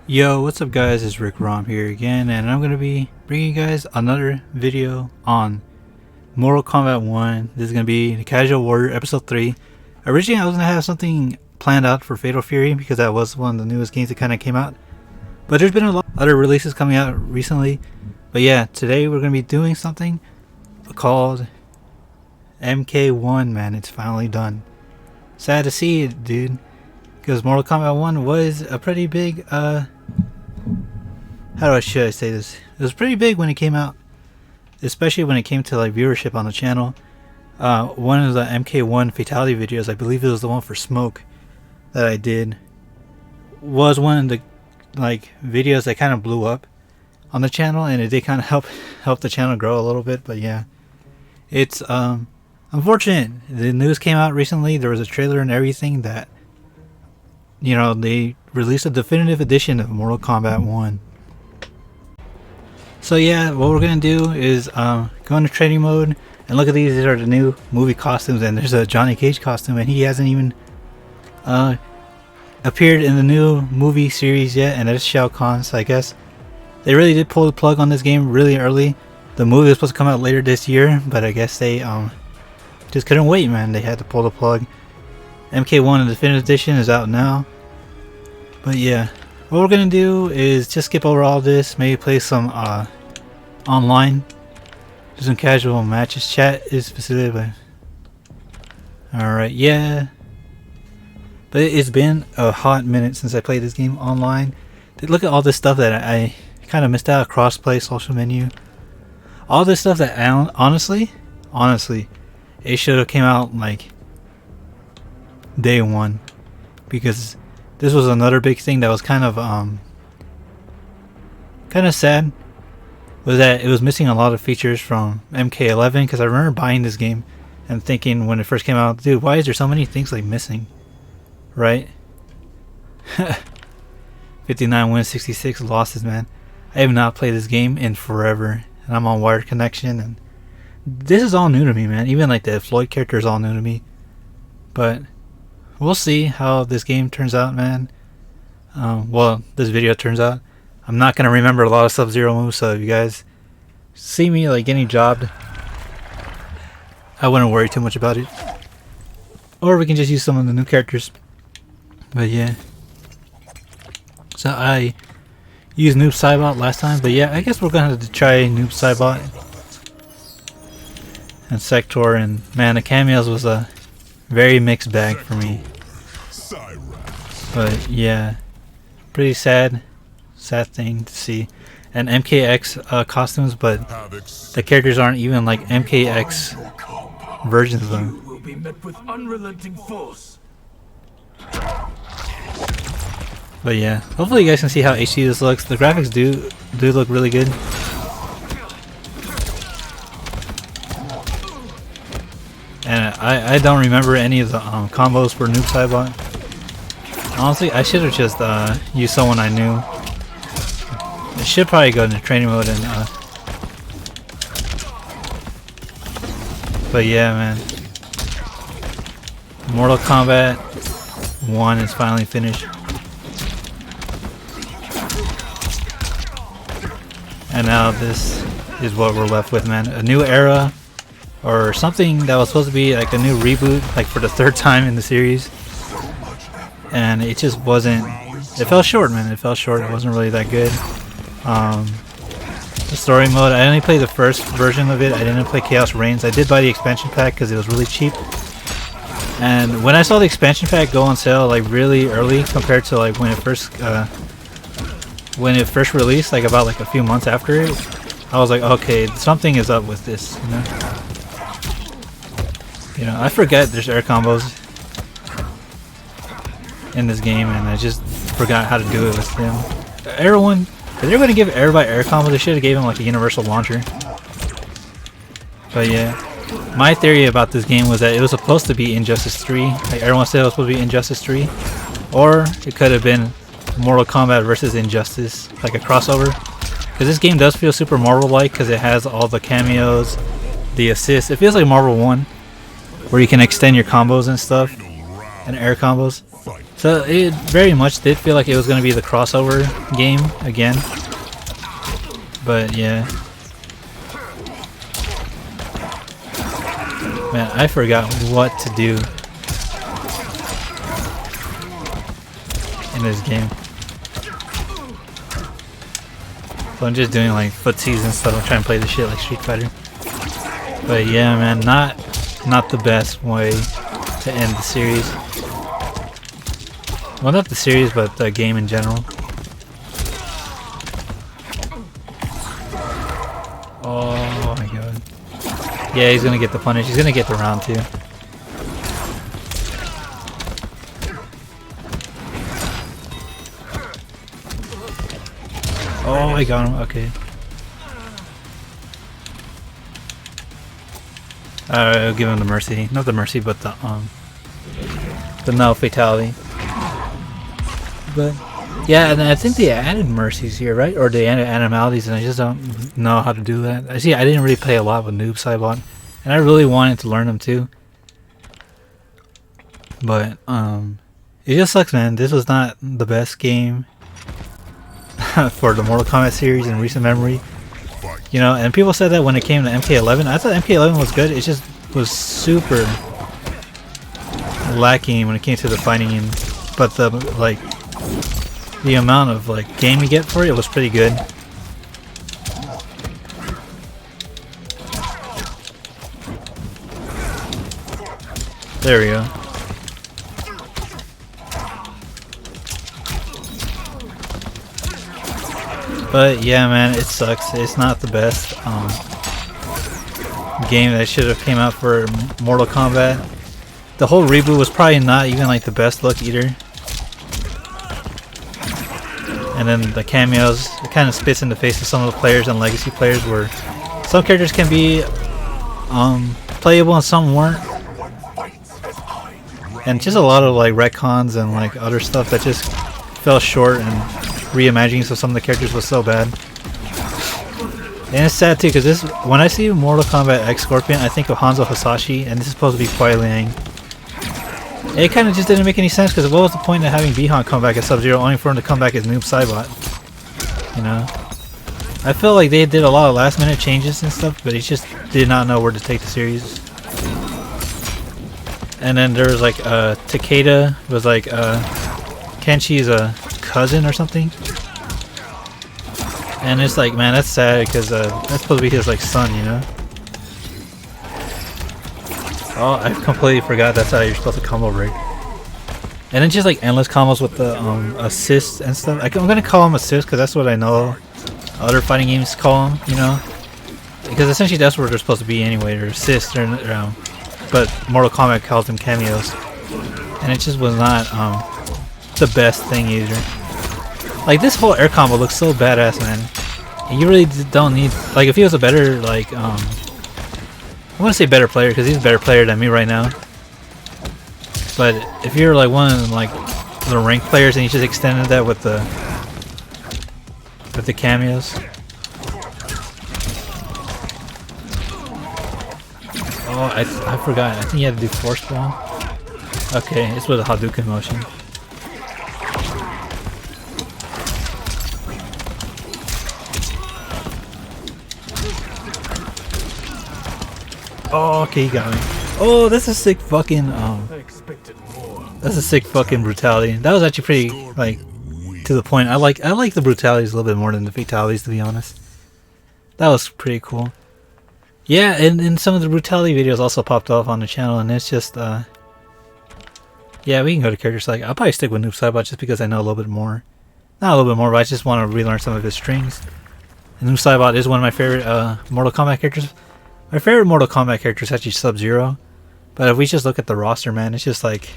Yo, what's up guys, it's Rick Rom here again, and I'm going to be bringing you guys another video on Mortal Kombat 1. This is going to be the Casual Warrior Episode 3. Originally I was going to have something planned out for Fatal Fury because that was one of the newest games that kind of came out. But there's been a lot of other releases coming out recently. But yeah, today we're going to be doing something called MK1, man. It's finally done. Sad to see it, dude. Because Mortal Kombat 1 was a pretty big, should I say this? It was pretty big when it came out. Especially when it came to like viewership on the channel. One of the MK1 fatality videos, I believe it was the one for Smoke that I did, was one of the like videos that kind of blew up on the channel, and it did kind of help the channel grow a little bit. But yeah, it's unfortunate. The news came out recently. There was a trailer and everything that, you know, they released a definitive edition of Mortal Kombat 1. So yeah, what we're gonna do is go into training mode and look at these. These are the new movie costumes, and there's a Johnny Cage costume, and he hasn't even appeared in the new movie series yet, and that's Shao Kahn. So I guess they really did pull the plug on this game really early. The movie was supposed to come out later this year, but I guess they just couldn't wait, man. They had to pull the plug. MK1 the Definitive Edition is out now. But yeah, what we're gonna do is just skip over all this, maybe play some online, do some casual matches. Chat is specific, but alright, yeah. But it's been a hot minute since I played this game online. Look at all this stuff that I kind of missed out. Crossplay, social menu, all this stuff that honestly, it should have came out like day one, because this was another big thing that was kind of sad, was that it was missing a lot of features from MK11. Because I remember buying this game and thinking when it first came out, dude, why is there so many things like missing, right? 59 wins, 66 losses, man. I have not played this game in forever, and I'm on wired connection, and this is all new to me, man. Even like the Floyd character is all new to me. But we'll see how this game turns out, man. Well, this video turns out. I'm not gonna remember a lot of Sub-Zero moves, so if you guys see me like getting jobbed, I wouldn't worry too much about it. Or we can just use some of the new characters. But yeah, so I used Noob Saibot last time, but yeah, I guess we're gonna have to try Noob Saibot and Sector, and man, the cameos was a very mixed bag for me. But yeah, pretty sad thing to see. And MKX costumes, but the characters aren't even like MKX versions of them. Will be met with unrelenting force. But yeah, hopefully you guys can see how HD this looks. The graphics do look really good. And I don't remember any of the combos for Noob Saibot. Honestly, I should have just used someone I knew. I should probably go into training mode and but yeah, man. Mortal Kombat 1 is finally finished. And now this is what we're left with, man. A new era, or something that was supposed to be like a new reboot, like for the third time in the series. And it just wasn't, it fell short, man. It fell short. It wasn't really that good. The story mode, I only played the first version of it. I didn't play Chaos Reigns. I did buy the expansion pack because it was really cheap. And when I saw the expansion pack go on sale like really early compared to like when it first released, like about like a few months after it, I was like, okay, something is up with this, you know. You know, I forget there's air combos in this game, and I just forgot how to do it with them. Everyone, if they're going to give everybody air combos, they should have gave him like a universal launcher. But yeah, my theory about this game was that it was supposed to be Injustice 3. Like everyone said it was supposed to be Injustice 3, or it could have been Mortal Kombat versus Injustice, like a crossover. Because this game does feel super Marvel-like, because it has all the cameos, the assists. It feels like Marvel 1, where you can extend your combos and stuff, and air combos. So it very much did feel like it was going to be the crossover game again. But yeah. Man, I forgot what to do in this game. So I'm just doing like footsies and stuff. I'm trying to play this shit like Street Fighter. But yeah, man, not the best way to end the series. Well, not the series, but the game in general. Oh my god. Yeah, he's gonna get the punish. He's gonna get the round too. Oh, I got him. Okay. I'll give him the mercy. Not the mercy, but the no fatality. But yeah, and I think they added mercies here, right? Or they added animalities, and I just don't know how to do that. I didn't really play a lot with Noob Saibot, and I really wanted to learn them too. But it just sucks, man. This was not the best game for the Mortal Kombat series in recent memory. You know, and people said that when it came to MK11. I thought MK11 was good. It just was super lacking when it came to the fighting game. But the amount of like game you get for it was pretty good. There we go. But yeah, man, it sucks. It's not the best game that should have came out for Mortal Kombat. The whole reboot was probably not even like the best look either. And then the cameos, it kind of spits in the face of some of the players and legacy players, where some characters can be playable and some weren't. And just a lot of like retcons and like other stuff that just fell short, and reimaginings of some of the characters was so bad. And it's sad too, because when I see Mortal Kombat X Scorpion, I think of Hanzo Hasashi, and this is supposed to be Kuai Liang. It kind of just didn't make any sense, because what was the point of having Bihan come back as Sub-Zero only for him to come back as Noob Saibot? You know? I feel like they did a lot of last minute changes and stuff, but he just did not know where to take the series. And then there was like Takeda was like Kenshi's cousin or something. And it's like, man, that's sad, because that's supposed to be his like son, you know? Oh, I completely forgot that's how you're supposed to combo break. And then just like endless combos with the assists and stuff. I'm gonna call them assists because that's what I know other fighting games call them, you know? Because essentially that's what they're supposed to be anyway, they're assists, but Mortal Kombat calls them cameos. And it just was not the best thing either. Like, this whole air combo looks so badass, man. And you really don't need, like, if he was a better, like, I want to say better player, because he's a better player than me right now. But if you're like one of like the ranked players and you just extended that with the cameos. Oh, I forgot. I think you had to do force ball. Okay, it's with a Hadouken motion. Oh, okay, he got me. Oh, that's a sick fucking that's a sick fucking brutality. That was actually pretty like to the point. I like the brutalities a little bit more than the fatalities, to be honest. That was pretty cool. Yeah, and some of the brutality videos also popped off on the channel, and it's just yeah, we can go to character select. I'll probably stick with Noob Saibot just because I know a little bit more. Not a little bit more, but I just want to relearn some of his strings. And Noob Saibot is one of my favorite Mortal Kombat characters. My favorite Mortal Kombat character is actually Sub-Zero. But if we just look at the roster, man, it's just like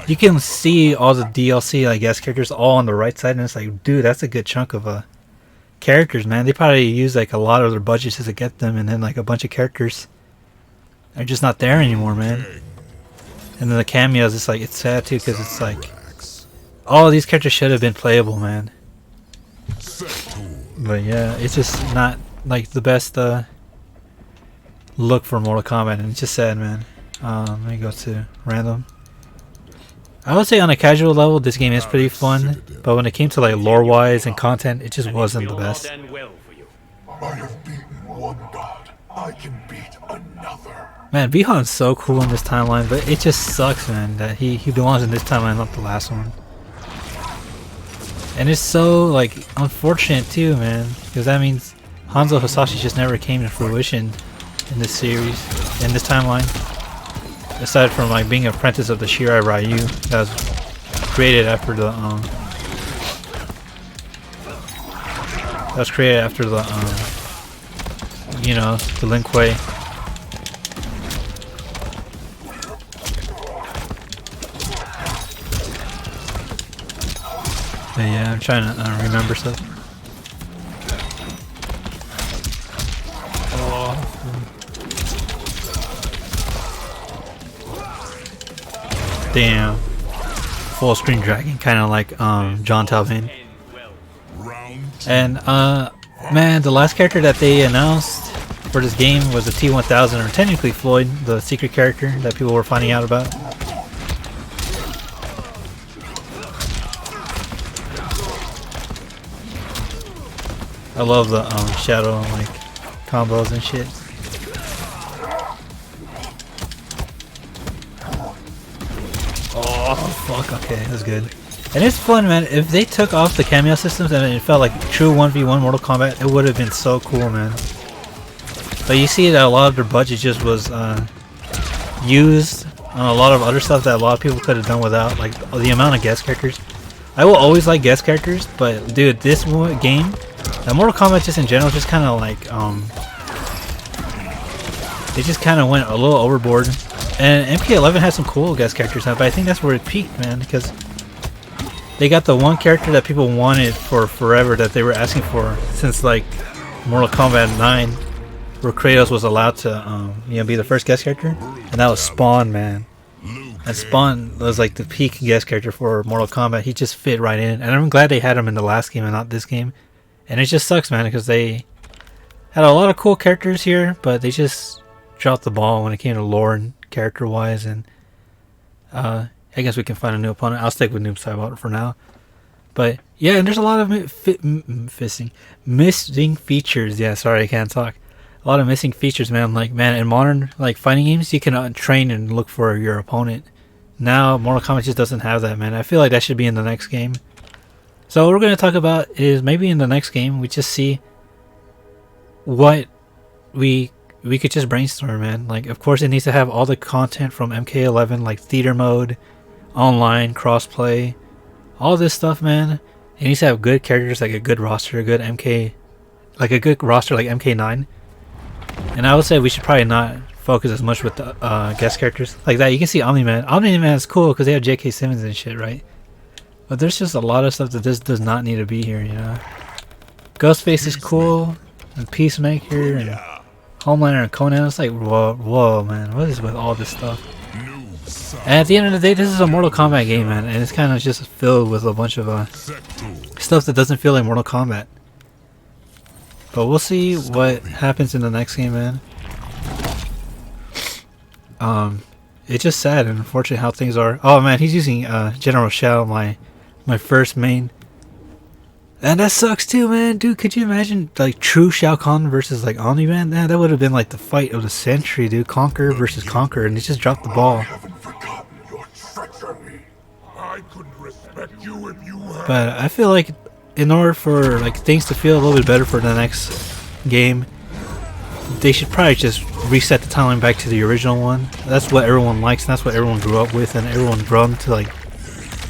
you can see all the DLC, I guess, characters all on the right side, and it's like, dude, that's a good chunk of characters, man. They probably use like a lot of their budgets to get them, and then like a bunch of characters are just not there anymore, man. And then the cameos, it's like, it's sad too, because it's like all of these characters should have been playable, man. But yeah, it's just not like the best look for Mortal Kombat, and it's just sad, man. Let me go to random. I would say on a casual level, this game is pretty fun, but when it came to like lore-wise and content, it just wasn't the best. I have beaten one god. I can beat another. Man, Bihan's so cool in this timeline, but it just sucks, man, that he belongs in this timeline, not the last one. And it's so like unfortunate too, man, because that means Hanzo Hasashi just never came to fruition in this series, in this timeline. Aside from like being an apprentice of the Shirai Ryu that was created after the you know, the Lin Kuei. But yeah, I'm trying to remember stuff. Damn. Full screen dragon, kind of like John Talvin. And man, the last character that they announced for this game was the T-1000, or technically Floyd, the secret character that people were finding out about. I love the shadow like combos and shit. Oh fuck, okay, that's good. And it's fun, man. If they took off the cameo systems and it felt like true 1v1 Mortal Kombat, it would have been so cool, man. But you see that a lot of their budget just was used on a lot of other stuff that a lot of people could have done without, like the amount of guest characters. I will always like guest characters, but dude, this game, and Mortal Kombat just in general, just kind of like they just kind of went a little overboard. And MK11 has some cool guest characters now, but I think that's where it peaked, man, because they got the one character that people wanted for forever, that they were asking for since like Mortal Kombat 9, where Kratos was allowed to you know, be the first guest character, and that was Spawn, man. And Spawn was like the peak guest character for Mortal Kombat. He just fit right in, and I'm glad they had him in the last game and not this game. And it just sucks, man, because they had a lot of cool characters here, but they just dropped the ball when it came to lore and character wise. And I guess we can find a new opponent. I'll stick with Noob Saibot for now. But yeah, and there's a lot of missing features. Yeah, sorry, I can't talk. A lot of missing features, man. Like, man, in modern like fighting games, you can train and look for your opponent. Now Mortal Kombat just doesn't have that, man. I feel like that should be in the next game. So what we're going to talk about is maybe in the next game we just see what we could just brainstorm, man. Like, of course it needs to have all the content from MK11, like theater mode, online, crossplay, all this stuff, man. It needs to have good characters, like a good roster, a good roster like MK9. And I would say we should probably not focus as much with the guest characters like that. You can see Omni-Man. Omni-Man is cool because they have J.K. Simmons and shit, right? But there's just a lot of stuff that this does not need to be here, you know? Ghostface is cool, and Peacemaker, and Homelander and Conan. It's like, whoa, man, what is with all this stuff? And at the end of the day, this is a Mortal Kombat game, man, and it's kind of just filled with a bunch of stuff that doesn't feel like Mortal Kombat. But we'll see what happens in the next game, man. It's just sad and unfortunate how things are. Oh man, he's using General Shao, my first main. And that sucks too, man. Dude, could you imagine like true Shao Kahn versus like Omni-Man? Man, that would have been like the fight of the century, dude. Conqueror versus Conqueror, and he just dropped the ball. I haven't forgotten your treachery. I could respect you if you had. But I feel like in order for like things to feel a little bit better for the next game, they should probably just reset the timeline back to the original one. That's what everyone likes, and that's what everyone grew up with, and everyone grown to like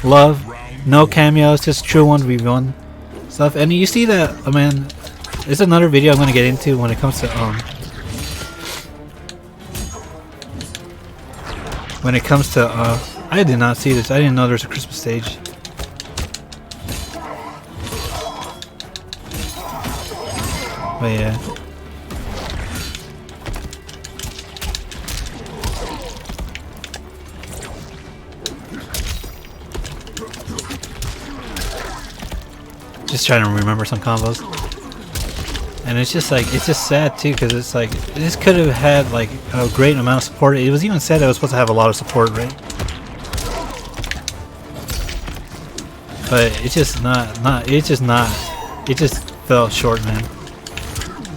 love. No cameos, just true 1v1 stuff. And you see that, man, there's another video I'm gonna get into when it comes to I did not see this. I didn't know there's a Christmas stage. But yeah. Just trying to remember some combos, and it's just like, it's just sad too, because it's like this could have had like a great amount of support. It was even said it was supposed to have a lot of support, right? but it's just it just fell short, man.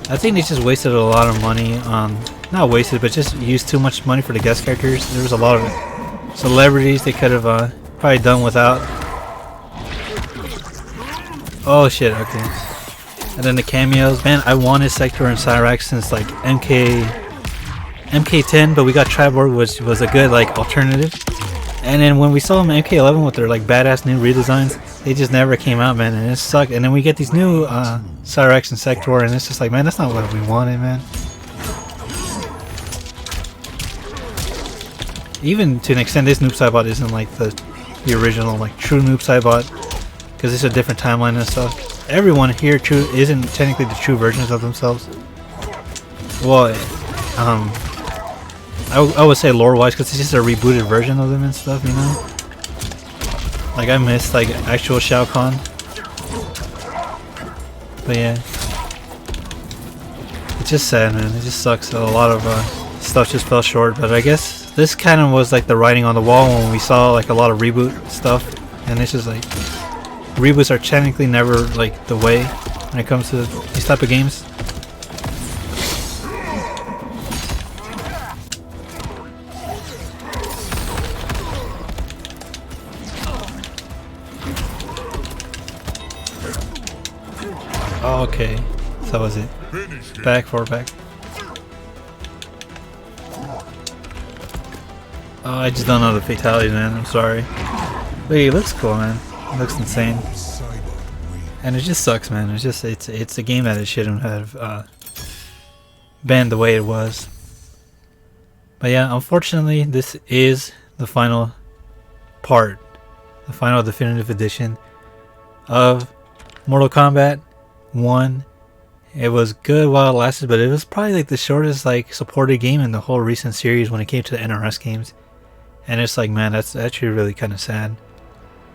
I think they just wasted a lot of money on, not wasted, but just used too much money for the guest characters. There was a lot of celebrities they could have probably done without. Oh shit, okay. And then the cameos, man, I wanted Sector and Cyrax since like MK10, but we got Triborg, which was a good like alternative. And then when we saw them in MK11 with their like badass new redesigns, they just never came out, man, and it sucked. And then we get these new Cyrax and Sector, and it's just like, man, that's not what we wanted, man. Even to an extent, this Noob Saibot isn't like the original, like true Noob Saibot, because it's a different timeline and stuff. Everyone here isn't technically the true versions of themselves. Well, I would say lore-wise, because it's just a rebooted version of them and stuff, you know. Like I missed like actual Shao Kahn, but yeah, it's just sad, man. It just sucks that a lot of stuff just fell short. But I guess this kind of was like the writing on the wall when we saw like a lot of reboot stuff, and it's just like reboots are technically never like the way when it comes to these type of games. Oh, okay, so that was it. Back, forward, back. Oh, I just don't know the fatalities, man. I'm sorry. But it looks cool, man. It looks insane. And it just sucks, man. It's just it's a game that it shouldn't have been the way it was. But yeah, unfortunately, this is the final part, the final definitive edition of Mortal Kombat 1. It was good while it lasted, but it was probably like the shortest like supported game in the whole recent series when it came to the NRS games. And it's like, man, that's actually really kind of sad,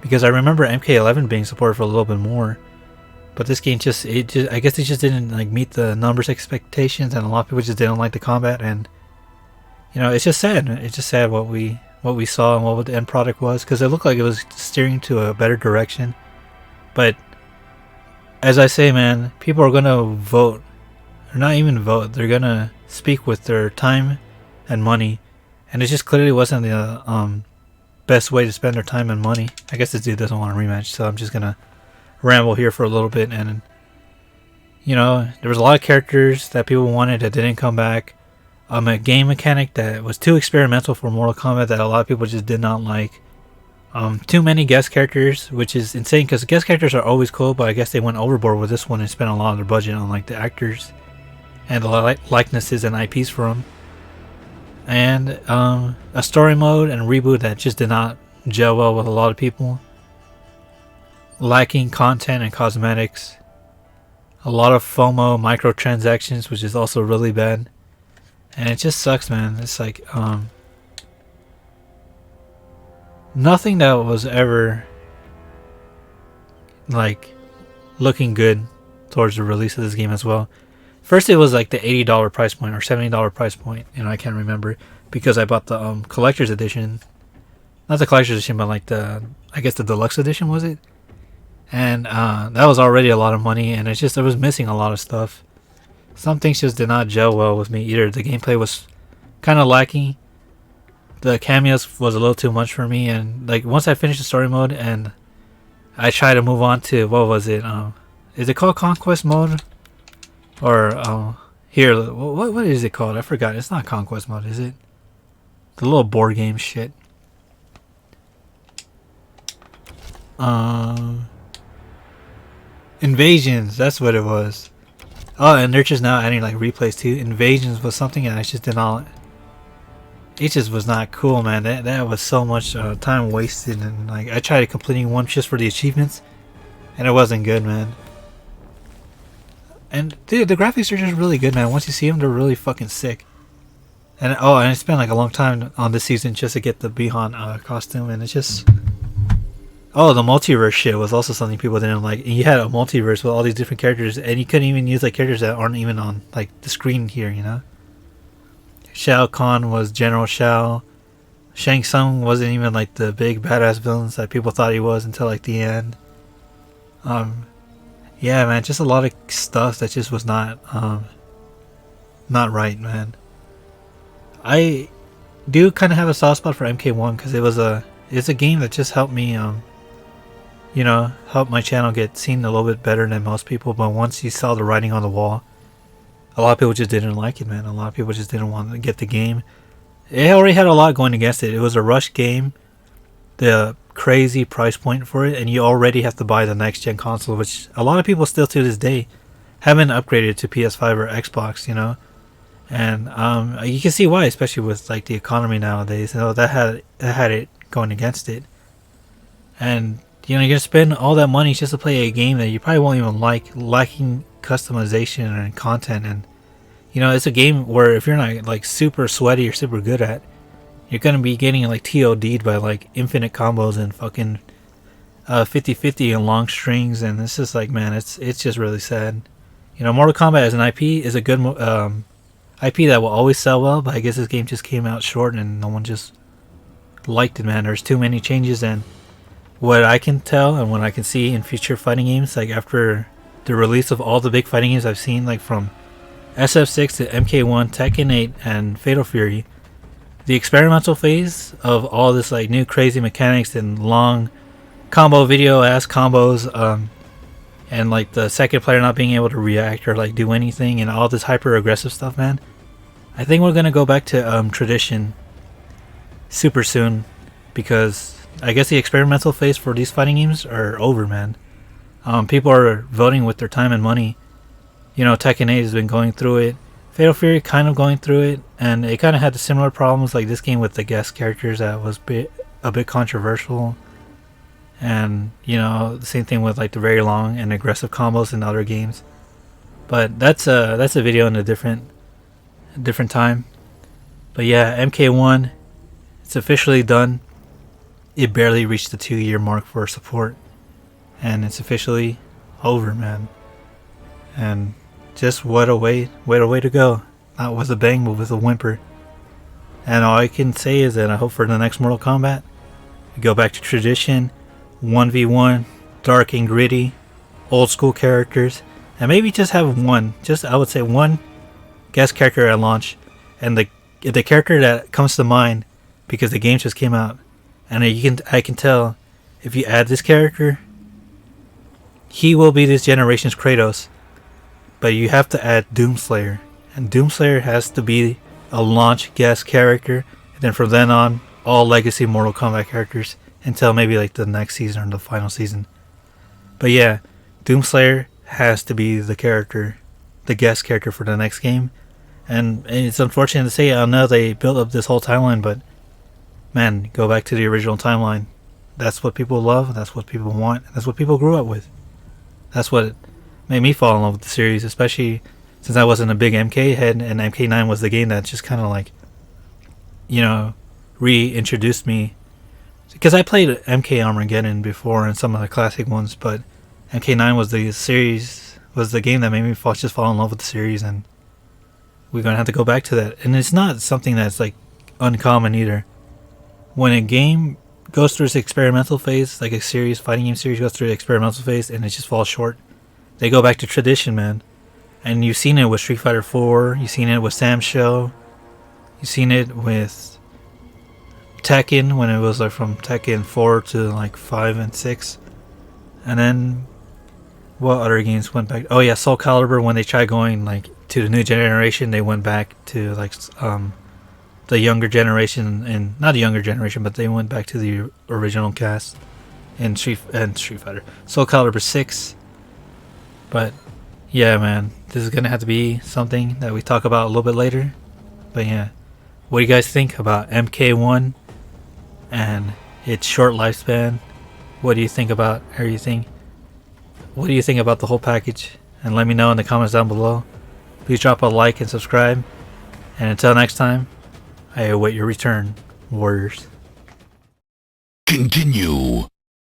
because I remember MK11 being supported for a little bit more, but this game I guess it just didn't like meet the numbers expectations, and a lot of people just didn't like the combat. And you know, it's just sad. It's just sad what we saw and what the end product was, because it looked like it was steering to a better direction. But as I say, man, people are gonna vote, or not even vote, they're gonna speak with their time and money, and it just clearly wasn't the best way to spend their time and money. I guess this dude doesn't want a rematch, so I'm just gonna ramble here for a little bit. And you know, there was a lot of characters that people wanted that didn't come back. A game mechanic that was too experimental for Mortal Kombat that a lot of people just did not like. Too many guest characters, which is insane, because guest characters are always cool, but I guess they went overboard with this one and spent a lot of their budget on like the actors and the likenesses and IPs for them. And a story mode and reboot that just did not gel well with a lot of people. Lacking content and cosmetics. A lot of FOMO microtransactions, which is also really bad. And it just sucks, man. It's like nothing that was ever like looking good towards the release of this game as well. First it was like the $80 price point or $70 price point, you know, I can't remember, because I bought the collector's edition. Not the collector's edition, but like I guess the deluxe edition, was it? And that was already a lot of money, and it was missing a lot of stuff. Some things just did not gel well with me either. The gameplay was kind of lacking. The cameos was a little too much for me, and like once I finished the story mode and I tried to move on to, what was it? Is it called Conquest mode? Or here, what is it called? I forgot. It's not Conquest mode, is it? The little board game shit. Invasions. That's what it was. Oh, and they're just now adding like replays too. Invasions was something and I just did not. It just was not cool, man. That was so much time wasted, and like I tried completing one just for the achievements, and it wasn't good, man. And dude, the graphics are just really good, man. Once you see them, they're really fucking sick. And and I spent like a long time on this season just to get the Bihan costume, and it's just, oh, the multiverse shit was also something people didn't like. And you had a multiverse with all these different characters, and you couldn't even use like characters that aren't even on like the screen here, you know. Shao Kahn was General Shao. Shang Tsung wasn't even like the big badass villains that people thought he was until like the end. Yeah, man, just a lot of stuff that just was not right, man. I do kind of have a soft spot for MK1 because it's a game that just helped me help my channel get seen a little bit better than most people. But once you saw the writing on the wall, a lot of people just didn't like it, man. A lot of people just didn't want to get the game. It already had a lot going against it. It was a rush game, the crazy price point for it, and you already have to buy the next gen console, which a lot of people still to this day haven't upgraded to PS5 or Xbox, and you can see why, especially with like the economy nowadays. That had it going against it, and you're gonna spend all that money just to play a game that you probably won't even like, lacking customization and content. And it's a game where if you're not like super sweaty or super good at, you're gonna be getting like TOD'd by like infinite combos and fucking 50-50 and long strings. And it's just like, man, it's just really sad. Mortal Kombat as an IP is a good IP that will always sell well, but I guess this game just came out short and no one just liked it, man. There's too many changes, and what I can tell and what I can see in future fighting games, like after the release of all the big fighting games I've seen, like from SF6 to MK1, Tekken 8, and Fatal Fury, the experimental phase of all this like new crazy mechanics and long combo video ass combos, and like the second player not being able to react or like do anything, and all this hyper aggressive stuff, man. I think we're gonna go back to tradition super soon, because I guess the experimental phase for these fighting games are over, man. People are voting with their time and money. Tekken 8 has been going through it. Fatal Fury kind of going through it, and it kind of had the similar problems like this game with the guest characters that was a bit controversial. And the same thing with like the very long and aggressive combos in other games. But that's a video in a different time. But yeah, MK1, it's officially done. It barely reached the 2-year mark for support, and it's officially over, man. And just what a way to go. Not with a bang, but with a whimper. And all I can say is that I hope for the next Mortal Kombat, we go back to tradition, 1v1, dark and gritty, old school characters, and maybe just have I would say one guest character at launch, and the character that comes to mind because the game just came out, and I can tell if you add this character, he will be this generation's Kratos. But you have to add Doomslayer, and Doomslayer has to be a launch guest character, and then from then on, all legacy Mortal Kombat characters until maybe like the next season or the final season. But yeah, Doomslayer has to be the guest character for the next game. And it's unfortunate to say, I know they built up this whole timeline, but man, go back to the original timeline. That's what people love, that's what people want, that's what people grew up with. That's what made me fall in love with the series, especially since I wasn't a big MK head, and MK9 was the game that just kind of like, reintroduced me. Because I played MK Armageddon before and some of the classic ones, but MK9 was the game that made me just fall in love with the series, and we're gonna have to go back to that. And it's not something that's like uncommon either. When a game goes through its experimental phase, like a fighting game series goes through the experimental phase and it just falls short, they go back to tradition, man. And you've seen it with Street Fighter 4, you've seen it with Sam's Show, you've seen it with Tekken, when it was like from Tekken 4 to like 5 and 6. And then what other games went back? Oh yeah, Soul Calibur, when they tried going like to the new generation, they went back to like the younger generation, and not the younger generation, but they went back to the original cast in Street Fighter. Soul Calibur 6. But yeah, man, this is gonna have to be something that we talk about a little bit later. But yeah, what do you guys think about MK1 and its short lifespan? What do you think about everything? What do you think about the whole package? And let me know in the comments down below. Please drop a like and subscribe. And until next time, I await your return, warriors. Continue.